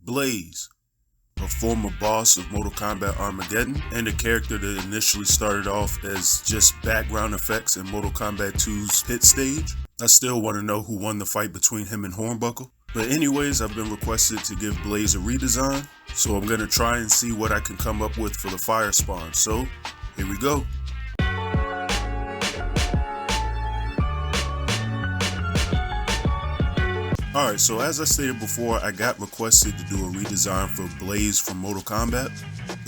Blaze, a former boss of Mortal Kombat Armageddon, and a character that initially started off as just background effects in Mortal Kombat 2's pit stage. I still want to know who won the fight between him and Hornbuckle. But anyways, I've been requested to give Blaze a redesign, so I'm going to try and see what I can come up with for the fire spawn. So, here we go. Alright, so as I stated before, I got requested to do a redesign for Blaze from Mortal Kombat.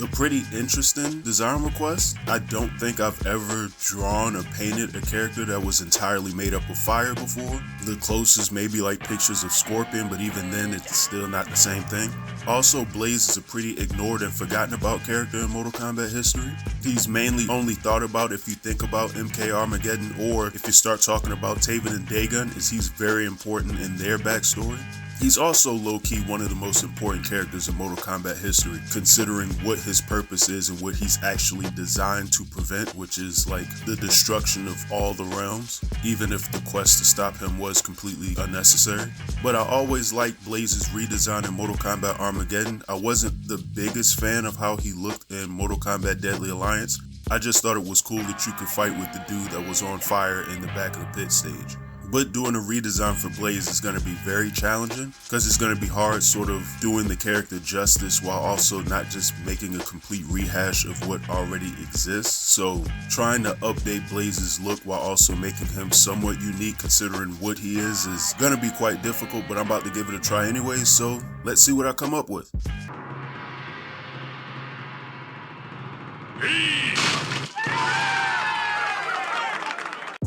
A pretty interesting design request. I don't think I've ever drawn or painted a character that was entirely made up of fire before. The closest may be like pictures of Scorpion, but even then it's still not the same thing. Also, Blaze is a pretty ignored and forgotten about character in Mortal Kombat history. He's mainly only thought about if you think about MK Armageddon, or if you start talking about Taven and Dagon, as he's very important in their backstory. He's also low-key one of the most important characters in Mortal Kombat history, considering what his purpose is and what he's actually designed to prevent, which is like the destruction of all the realms, even if the quest to stop him was completely unnecessary. But I always liked Blaze's redesign in Mortal Kombat Armageddon. I wasn't the biggest fan of how he looked in Mortal Kombat Deadly Alliance. I just thought it was cool that you could fight with the dude that was on fire in the back of the pit stage. But doing a redesign for Blaze is going to be very challenging, because it's going to be hard sort of doing the character justice while also not just making a complete rehash of what already exists. So trying to update Blaze's look while also making him somewhat unique considering what he is going to be quite difficult, but I'm about to give it a try anyways, so let's see what I come up with.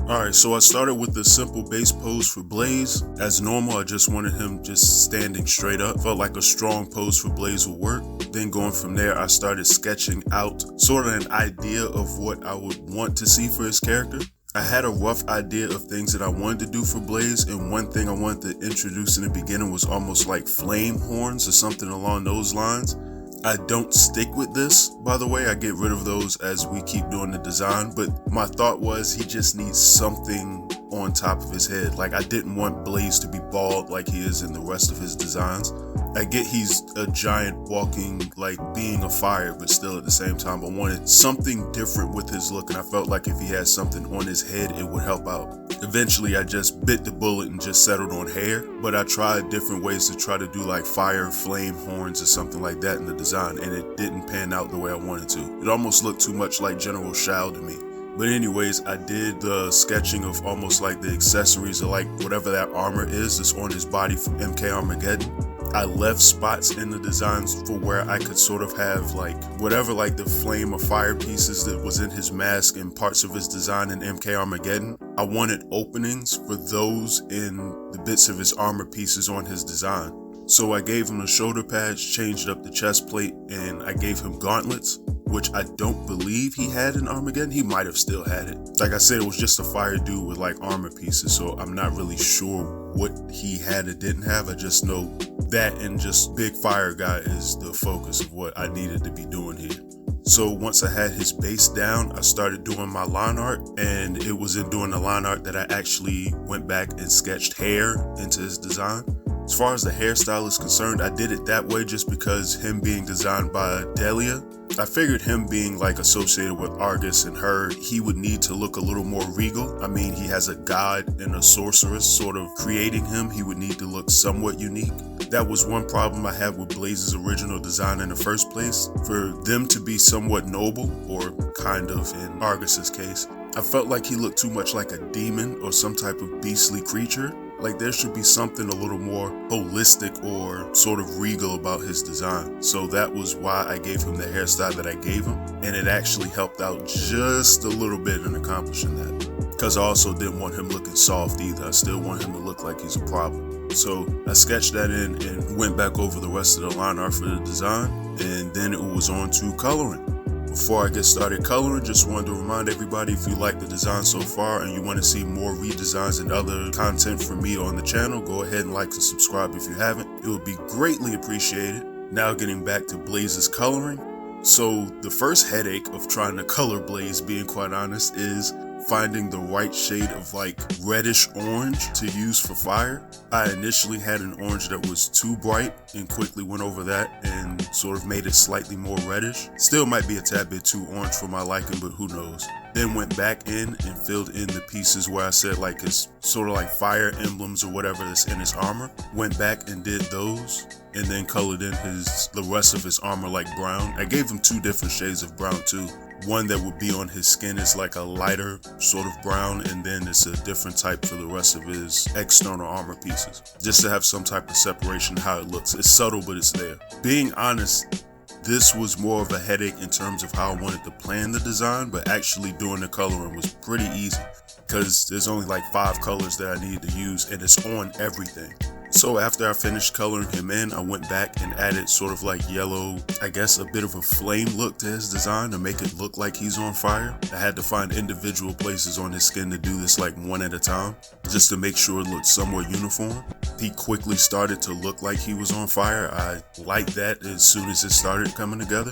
Alright, so I started with the simple base pose for Blaze. As normal, I just wanted him just standing straight up. Felt like a strong pose for Blaze would work. Then going from there, I started sketching out sort of an idea of what I would want to see for his character. I had a rough idea of things that I wanted to do for Blaze, and one thing I wanted to introduce in the beginning was almost like flame horns or something along those lines. I don't stick with this, by the way. I get rid of those as we keep doing the design, but my thought was he just needs something on top of his head. Like, I didn't want Blaze to be bald like he is in the rest of his designs. I get he's a giant walking, like, being of fire, but still at the same time, I wanted something different with his look, and I felt like if he had something on his head, it would help out. Eventually, I just bit the bullet and just settled on hair, but I tried different ways to try to do like fire, flame horns or something like that in the design, and it didn't pan out the way I wanted to. It almost looked too much like General Shao to me. But anyways, I did the sketching of almost like the accessories or like whatever that armor is that's on his body from MK Armageddon. I left spots in the designs for where I could sort of have like whatever like the flame or fire pieces that was in his mask and parts of his design in MK Armageddon. I wanted openings for those in the bits of his armor pieces on his design. So I gave him a shoulder patch, changed up the chest plate, and I gave him gauntlets, which I don't believe he had in Armageddon. He might have still had it. Like I said, it was just a fire dude with like armor pieces, so I'm not really sure what he had or didn't have. I just know that and just big fire guy is the focus of what I needed to be doing here. So once I had his base down, I started doing my line art, and it was in doing the line art that I actually went back and sketched hair into his design. As far as the hairstyle is concerned, I did it that way just because him being designed by Delia, I figured him being like associated with Argus and her, he would need to look a little more regal. I mean, he has a god and a sorceress sort of creating him. He would need to look somewhat unique. That was one problem I had with Blaze's original design in the first place. For them to be somewhat noble, or kind of in Argus's case, I felt like he looked too much like a demon or some type of beastly creature. Like, there should be something a little more holistic or sort of regal about his design. So that was why I gave him the hairstyle that I gave him, and it actually helped out just a little bit in accomplishing that. Because I also didn't want him looking soft either. I still want him to look like he's a problem. So I sketched that in and went back over the rest of the line art for the design, and then it was on to coloring. Before I get started coloring, just wanted to remind everybody, if you like the design so far and you want to see more redesigns and other content from me on the channel, go ahead and like and subscribe if you haven't. It would be greatly appreciated. Now getting back to Blaze's coloring. So the first headache of trying to color Blaze, being quite honest, is finding the right shade of like reddish orange to use for fire. I initially had an orange that was too bright and quickly went over that and sort of made it slightly more reddish. Still might be a tad bit too orange for my liking, but who knows. Then went back in and filled in the pieces where I said like his sort of like fire emblems or whatever that's in his armor. Went back and did those and then colored in the rest of his armor like brown. I gave him 2 different shades of brown too. One that would be on his skin is like a lighter sort of brown, and then it's a different type for the rest of his external armor pieces, just to have some type of separation how it looks. It's subtle, but it's there. Being honest, this was more of a headache in terms of how I wanted to plan the design, but actually doing the coloring was pretty easy because there's only like 5 colors that I needed to use and it's on everything. So after I finished coloring him in, I went back and added sort of like yellow, I guess a bit of a flame look to his design to make it look like he's on fire. I had to find individual places on his skin to do this like one at a time, just to make sure it looked somewhat uniform. He quickly started to look like he was on fire. I liked that as soon as it started coming together.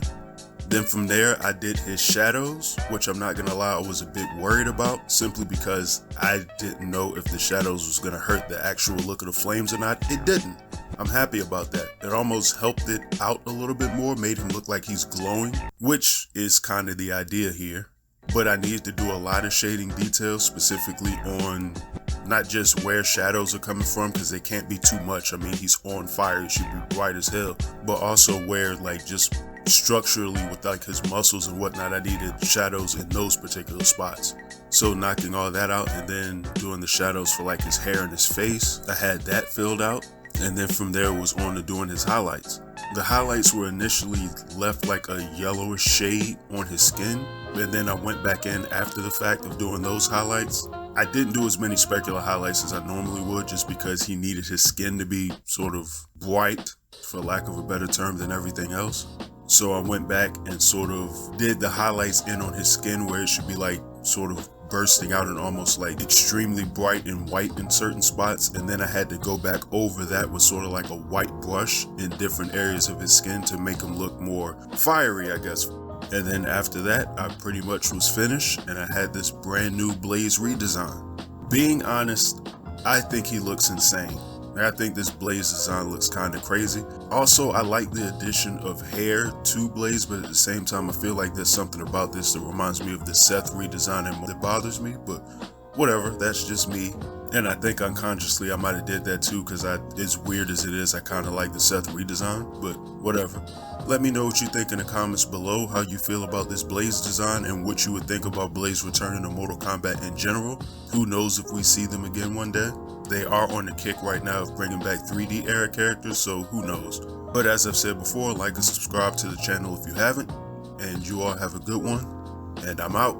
Then from there, I did his shadows, which I'm not gonna lie, I was a bit worried about, simply because I didn't know if the shadows was gonna hurt the actual look of the flames or not. It didn't. I'm happy about that. It almost helped it out a little bit more, made him look like he's glowing, which is kind of the idea here. But I needed to do a lot of shading details, specifically on not just where shadows are coming from, because they can't be too much. I mean, he's on fire, it should be bright as hell, but also where like just structurally with like his muscles and whatnot, I needed shadows in those particular spots. So knocking all that out and then doing the shadows for like his hair and his face, I had that filled out. And then from there was on to doing his highlights. The highlights were initially left like a yellowish shade on his skin, and then I went back in after the fact of doing those highlights. I didn't do as many specular highlights as I normally would, just because he needed his skin to be sort of bright, for lack of a better term, than everything else. So I went back and sort of did the highlights in on his skin where it should be like sort of bursting out and almost like extremely bright and white in certain spots, and then I had to go back over that with sort of like a white brush in different areas of his skin to make him look more fiery, I guess. And then after that, I pretty much was finished and I had this brand new Blaze redesign. Being honest, I think he looks insane. I think this Blaze design looks kind of crazy. Also, I like the addition of hair to Blaze, but at the same time, I feel like there's something about this that reminds me of the Seth redesign and that bothers me, but whatever, that's just me. And I think unconsciously I might have did that too, because as weird as it is, I kind of like the Seth redesign, but whatever. Let me know what you think in the comments below, how you feel about this Blaze design and what you would think about Blaze returning to Mortal Kombat in general. Who knows if we see them again one day. They are on the kick right now of bringing back 3D era characters, so who knows. But as I've said before, like and subscribe to the channel if you haven't, and you all have a good one, and I'm out.